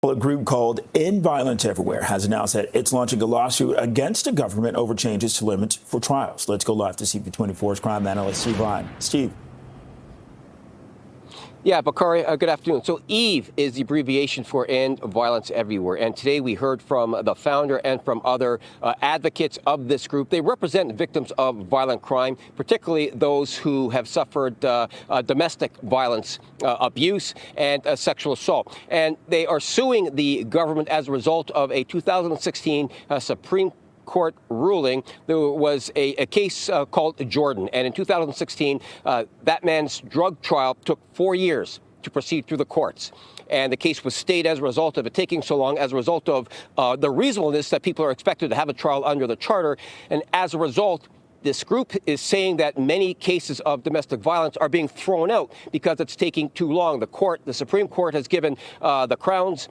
Well, a group called End Violence Everywhere has announced that it's launching a lawsuit against the government over changes to limits for trials. Let's go live to CP24's crime analyst, Steve Ryan. Steve. Yeah, Bakari, good afternoon. So EVE is the abbreviation for End Violence Everywhere. And today we heard from the founder and from other advocates of this group. They represent victims of violent crime, particularly those who have suffered domestic violence, abuse, and sexual assault. And they are suing the government as a result of a 2016 Supreme Court ruling. There was a case called Jordan, and in 2016, that man's drug trial took 4 years to proceed through the courts. And the case was stayed as a result of it taking so long, as a result of the reasonableness that people are expected to have a trial under the charter. And as a result, this group is saying that many cases of domestic violence are being thrown out because it's taking too long. The Supreme Court has given the Crowns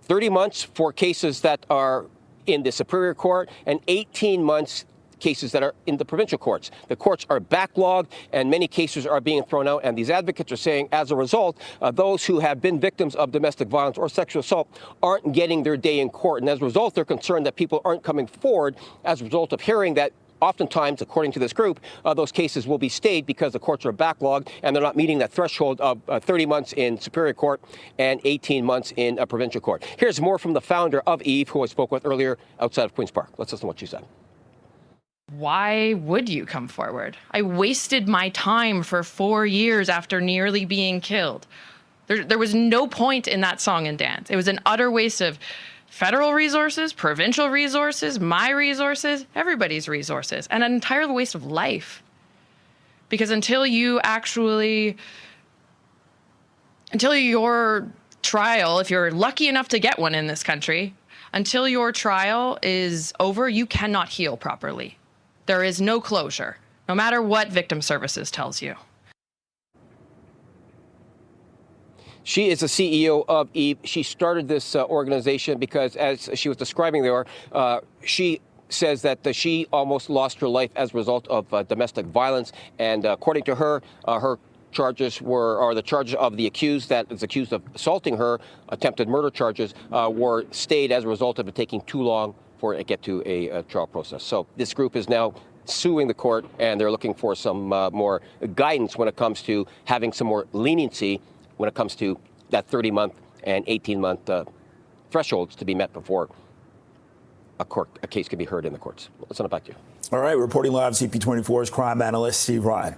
30 months for cases that are in the Superior Court and 18 months cases that are in the provincial courts. The courts are backlogged and many cases are being thrown out. And these advocates are saying, as a result, those who have been victims of domestic violence or sexual assault aren't getting their day in court. And as a result, they're concerned that people aren't coming forward as a result of hearing that oftentimes, according to this group, those cases will be stayed because the courts are backlogged and they're not meeting that threshold of 30 months in Superior Court and 18 months in a provincial court. Here's more from the founder of EVE, who I spoke with earlier outside of Queen's Park. Let's listen to what she said. Why would you come forward? I wasted my time for 4 years after nearly being killed. There was no point in that song and dance. It was an utter waste of federal resources, provincial resources, my resources, everybody's resources, and an entire waste of life. Because until your trial, if you're lucky enough to get one in this country, until your trial is over, you cannot heal properly. There is no closure, no matter what Victim Services tells you. She is the CEO of EVE. She started this organization because, as she was describing there, she says that she almost lost her life as a result of domestic violence. And according to her, her charges are the charges of the accused that is accused of assaulting her, attempted murder charges, were stayed as a result of it taking too long for it to get to a trial process. So this group is now suing the court, and they're looking for some more guidance when it comes to having some more leniency when it comes to that 30-month and 18-month thresholds to be met before a case can be heard in the courts. Let's send it back to you. All right, reporting live, CP24's crime analyst, Steve Ryan.